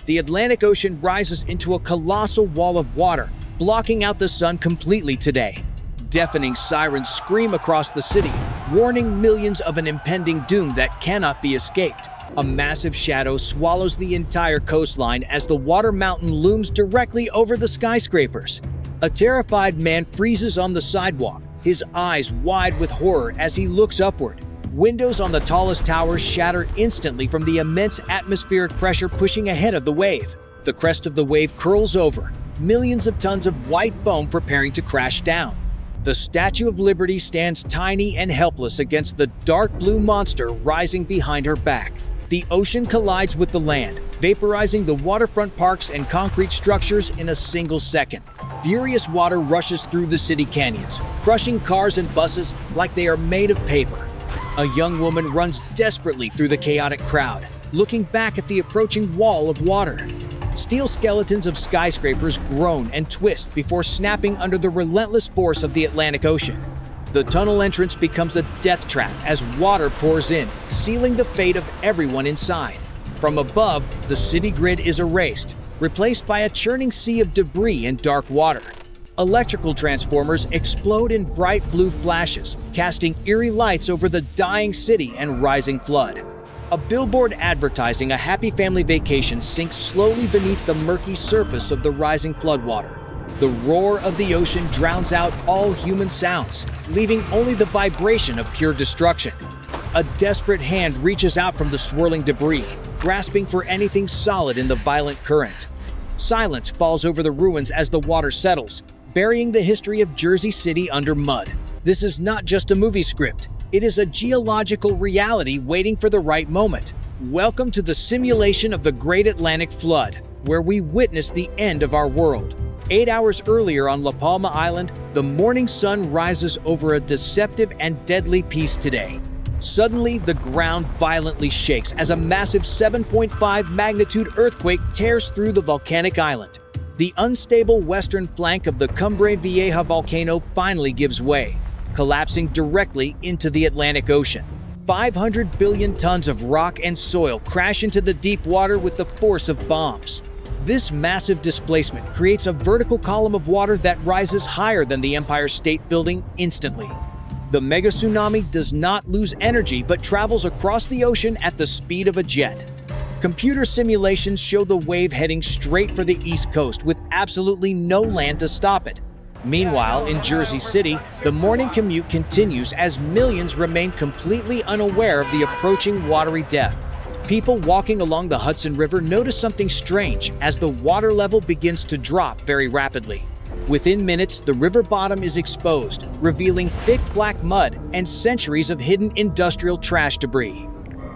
the Atlantic Ocean rises into a colossal wall of water, blocking out the sun completely today. Deafening sirens scream across the city, warning millions of an impending doom that cannot be escaped. A massive shadow swallows the entire coastline as the water mountain looms directly over the skyscrapers. A terrified man freezes on the sidewalk, his eyes wide with horror as he looks upward. Windows on the tallest towers shatter instantly from the immense atmospheric pressure pushing ahead of the wave. The crest of the wave curls over, millions of tons of white foam preparing to crash down. The Statue of Liberty stands tiny and helpless against the dark blue monster rising behind her back. The ocean collides with the land, vaporizing the waterfront parks and concrete structures in a single second. Furious water rushes through the city canyons, crushing cars and buses like they are made of paper. A young woman runs desperately through the chaotic crowd, looking back at the approaching wall of water. Steel skeletons of skyscrapers groan and twist before snapping under the relentless force of the Atlantic Ocean. The tunnel entrance becomes a death trap as water pours in, sealing the fate of everyone inside. From above, the city grid is erased, replaced by a churning sea of debris and dark water. Electrical transformers explode in bright blue flashes, casting eerie lights over the dying city and rising flood. A billboard advertising a happy family vacation sinks slowly beneath the murky surface of the rising floodwater. The roar of the ocean drowns out all human sounds, leaving only the vibration of pure destruction. A desperate hand reaches out from the swirling debris, grasping for anything solid in the violent current. Silence falls over the ruins as the water settles, burying the history of Jersey City under mud. This is not just a movie script. It is a geological reality waiting for the right moment. Welcome to the simulation of the Great Atlantic Flood, where we witness the end of our world. 8 hours earlier on La Palma Island, the morning sun rises over a deceptive and deadly piece today. Suddenly, the ground violently shakes as a massive 7.5 magnitude earthquake tears through the volcanic island. The unstable western flank of the Cumbre Vieja volcano finally gives way, collapsing directly into the Atlantic Ocean. 500 billion tons of rock and soil crash into the deep water with the force of bombs. This massive displacement creates a vertical column of water that rises higher than the Empire State Building instantly. The mega-tsunami does not lose energy but travels across the ocean at the speed of a jet. Computer simulations show the wave heading straight for the East Coast with absolutely no land to stop it. Meanwhile, in Jersey City, the morning commute continues as millions remain completely unaware of the approaching watery death. People walking along the Hudson River notice something strange as the water level begins to drop very rapidly. Within minutes, the river bottom is exposed, revealing thick black mud and centuries of hidden industrial trash debris.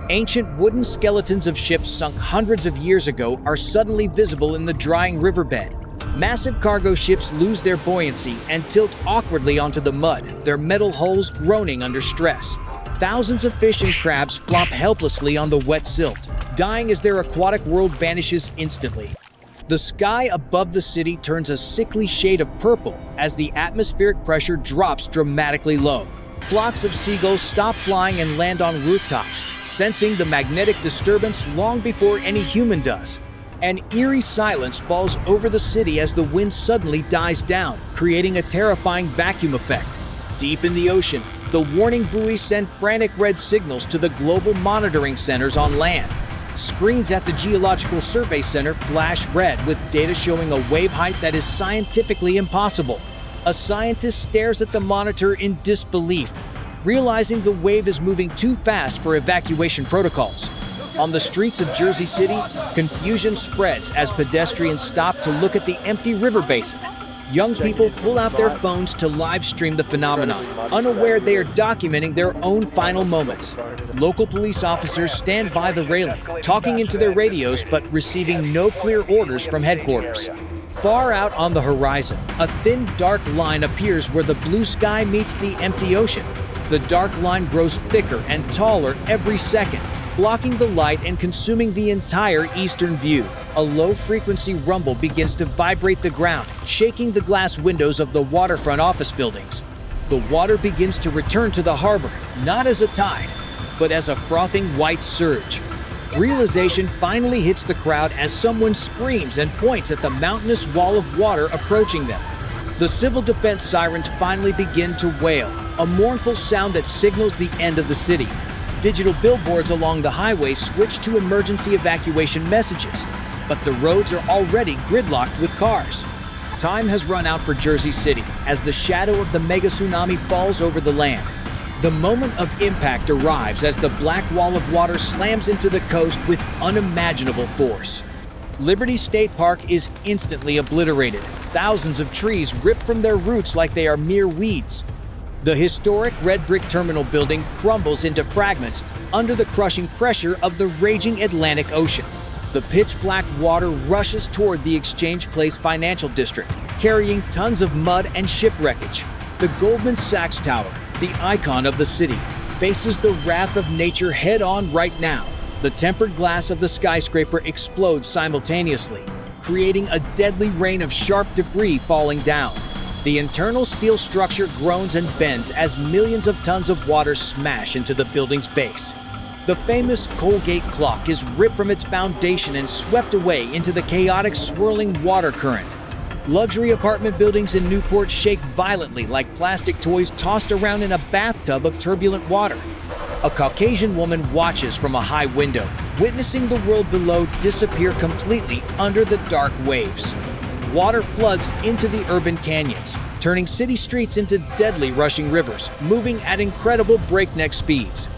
Ancient wooden skeletons of ships sunk hundreds of years ago are suddenly visible in the drying riverbed. Massive cargo ships lose their buoyancy and tilt awkwardly onto the mud, their metal hulls groaning under stress. Thousands of fish and crabs flop helplessly on the wet silt, dying as their aquatic world vanishes instantly. The sky above the city turns a sickly shade of purple as the atmospheric pressure drops dramatically low. Flocks of seagulls stop flying and land on rooftops, sensing the magnetic disturbance long before any human does. An eerie silence falls over the city as the wind suddenly dies down, creating a terrifying vacuum effect. Deep in the ocean, the warning buoys send frantic red signals to the global monitoring centers on land. Screens at the Geological Survey Center flash red with data showing a wave height that is scientifically impossible. A scientist stares at the monitor in disbelief, realizing the wave is moving too fast for evacuation protocols. On the streets of Jersey City, confusion spreads as pedestrians stop to look at the empty river basin. Young people pull out their phones to live stream the phenomenon, unaware they are documenting their own final moments. Local police officers stand by the railing, talking into their radios but receiving no clear orders from headquarters. Far out on the horizon, a thin, dark line appears where the blue sky meets the empty ocean. The dark line grows thicker and taller every second, blocking the light and consuming the entire eastern view. A low-frequency rumble begins to vibrate the ground, shaking the glass windows of the waterfront office buildings. The water begins to return to the harbor, not as a tide, but as a frothing white surge. Realization finally hits the crowd as someone screams and points at the mountainous wall of water approaching them. The civil defense sirens finally begin to wail, a mournful sound that signals the end of the city. Digital billboards along the highway switch to emergency evacuation messages, but the roads are already gridlocked with cars. Time has run out for Jersey City as the shadow of the mega-tsunami falls over the land. The moment of impact arrives as the black wall of water slams into the coast with unimaginable force. Liberty State Park is instantly obliterated. Thousands of trees rip from their roots like they are mere weeds. The historic red brick terminal building crumbles into fragments under the crushing pressure of the raging Atlantic Ocean. The pitch-black water rushes toward the Exchange Place financial district, carrying tons of mud and shipwreckage. The Goldman Sachs Tower, the icon of the city, faces the wrath of nature head-on right now. The tempered glass of the skyscraper explodes simultaneously, creating a deadly rain of sharp debris falling down. The internal steel structure groans and bends as millions of tons of water smash into the building's base. The famous Colgate clock is ripped from its foundation and swept away into the chaotic, swirling water current. Luxury apartment buildings in Newport shake violently like plastic toys tossed around in a bathtub of turbulent water. A Caucasian woman watches from a high window, witnessing the world below disappear completely under the dark waves. Water floods into the urban canyons, turning city streets into deadly rushing rivers, moving at incredible breakneck speeds.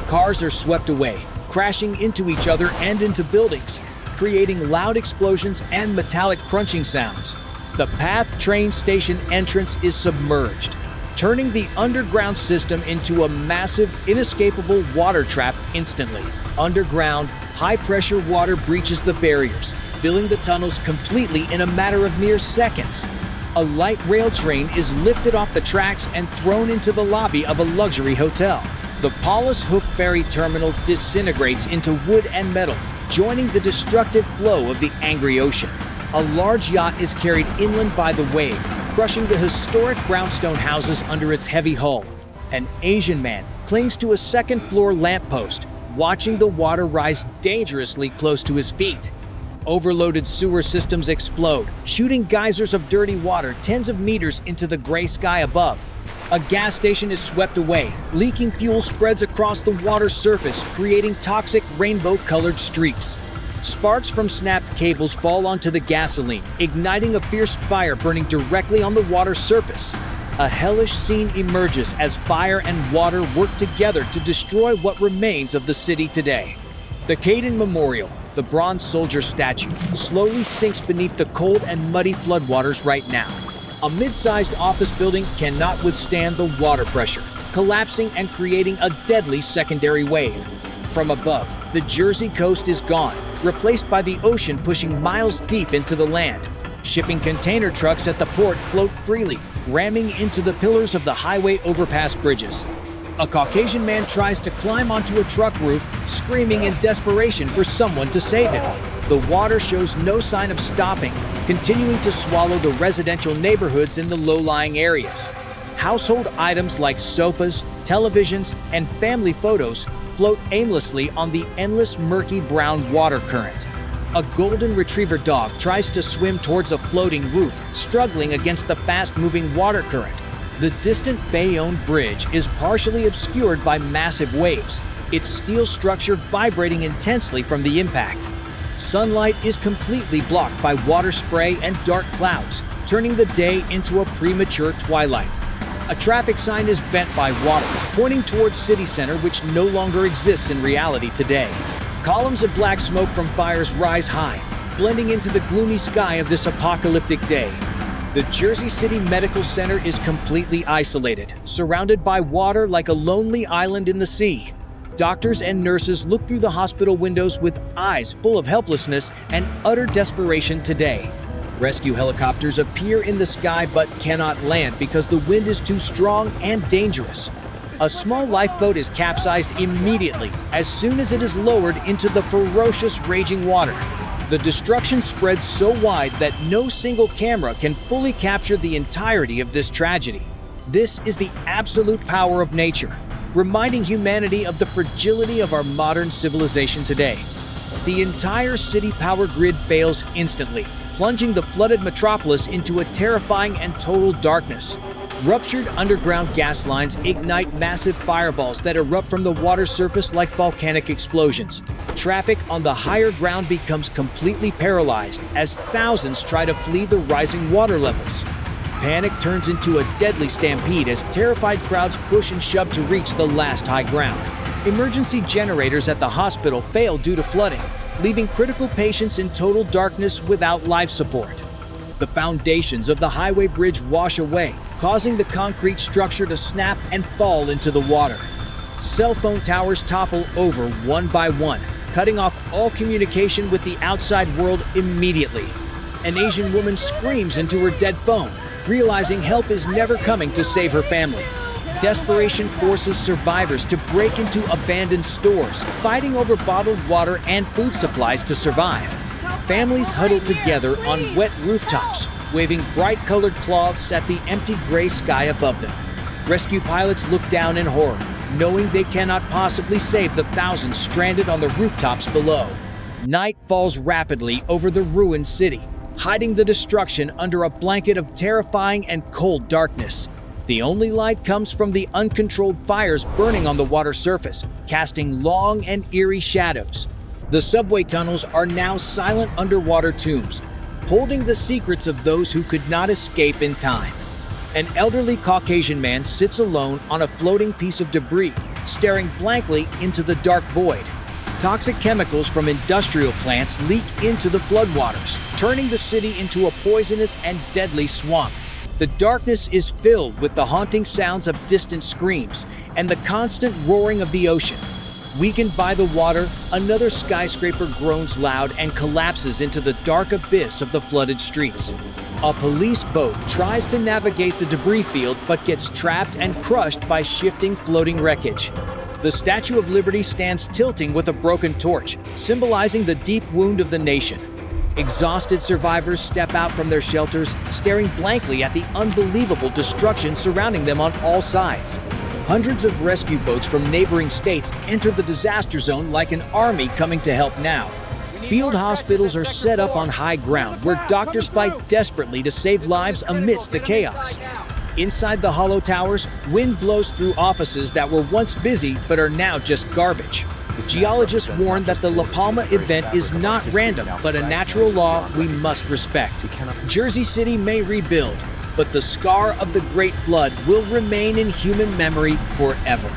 Cars are swept away, crashing into each other and into buildings, creating loud explosions and metallic crunching sounds. The PATH train station entrance is submerged, turning the underground system into a massive, inescapable water trap instantly. Underground, high-pressure water breaches the barriers, filling the tunnels completely in a matter of mere seconds. A light rail train is lifted off the tracks and thrown into the lobby of a luxury hotel. The Paulus Hook Ferry Terminal disintegrates into wood and metal, joining the destructive flow of the angry ocean. A large yacht is carried inland by the wave, crushing the historic brownstone houses under its heavy hull. An Asian man clings to a second-floor lamppost, watching the water rise dangerously close to his feet. Overloaded sewer systems explode, shooting geysers of dirty water tens of meters into the gray sky above. A gas station is swept away. Leaking fuel spreads across the water's surface, creating toxic rainbow-colored streaks. Sparks from snapped cables fall onto the gasoline, igniting a fierce fire burning directly on the water's surface. A hellish scene emerges as fire and water work together to destroy what remains of the city today. The Caden Memorial, the bronze soldier statue, slowly sinks beneath the cold and muddy floodwaters right now. A mid-sized office building cannot withstand the water pressure, collapsing and creating a deadly secondary wave. From above, the Jersey coast is gone, replaced by the ocean pushing miles deep into the land. Shipping container trucks at the port float freely, ramming into the pillars of the highway overpass bridges. A Caucasian man tries to climb onto a truck roof, screaming in desperation for someone to save him. The water shows no sign of stopping, continuing to swallow the residential neighborhoods in the low-lying areas. Household items like sofas, televisions, and family photos float aimlessly on the endless murky brown water current. A golden retriever dog tries to swim towards a floating roof, struggling against the fast-moving water current. The distant Bayonne Bridge is partially obscured by massive waves, its steel structure vibrating intensely from the impact. Sunlight is completely blocked by water spray and dark clouds, turning the day into a premature twilight. A traffic sign is bent by water, pointing towards city center, which no longer exists in reality today. Columns of black smoke from fires rise high, blending into the gloomy sky of this apocalyptic day. The Jersey City Medical Center is completely isolated, surrounded by water like a lonely island in the sea. Doctors and nurses look through the hospital windows with eyes full of helplessness and utter desperation today. Rescue helicopters appear in the sky but cannot land because the wind is too strong and dangerous. A small lifeboat is capsized immediately as soon as it is lowered into the ferocious raging water. The destruction spreads so wide that no single camera can fully capture the entirety of this tragedy. This is the absolute power of nature, reminding humanity of the fragility of our modern civilization today. the entire city power grid fails instantly, plunging the flooded metropolis into a terrifying and total darkness. Ruptured underground gas lines ignite massive fireballs that erupt from the water surface like volcanic explosions. Traffic on the higher ground becomes completely paralyzed as thousands try to flee the rising water levels. Panic turns into a deadly stampede as terrified crowds push and shove to reach the last high ground. Emergency generators at the hospital fail due to flooding, leaving critical patients in total darkness without life support. The foundations of the highway bridge wash away, causing the concrete structure to snap and fall into the water. Cell phone towers topple over one by one, cutting off all communication with the outside world immediately. An Asian woman screams into her dead phone, realizing help is never coming to save her family. Desperation forces survivors to break into abandoned stores, fighting over bottled water and food supplies to survive. Families huddle together on wet rooftops, waving bright-colored cloths at the empty gray sky above them. Rescue pilots look down in horror, knowing they cannot possibly save the thousands stranded on the rooftops below. Night falls rapidly over the ruined city, hiding the destruction under a blanket of terrifying and cold darkness. The only light comes from the uncontrolled fires burning on the water surface, casting long and eerie shadows. The subway tunnels are now silent underwater tombs, holding the secrets of those who could not escape in time. An elderly Caucasian man sits alone on a floating piece of debris, staring blankly into the dark void. Toxic chemicals from industrial plants leak into the floodwaters, turning the city into a poisonous and deadly swamp. The darkness is filled with the haunting sounds of distant screams and the constant roaring of the ocean. Weakened by the water, another skyscraper groans loud and collapses into the dark abyss of the flooded streets. A police boat tries to navigate the debris field but gets trapped and crushed by shifting floating wreckage. The Statue of Liberty stands tilting with a broken torch, symbolizing the deep wound of the nation. Exhausted survivors step out from their shelters, staring blankly at the unbelievable destruction surrounding them on all sides. Hundreds of rescue boats from neighboring states enter the disaster zone like an army coming to help now. Field hospitals are set up on high ground where doctors fight desperately to save lives amidst the chaos. Inside the hollow towers, wind blows through offices that were once busy but are now just garbage. Geologists warn that the La Palma event is not random, but a natural law we must respect. Jersey City may rebuild, but the scar of the Great Flood will remain in human memory forever.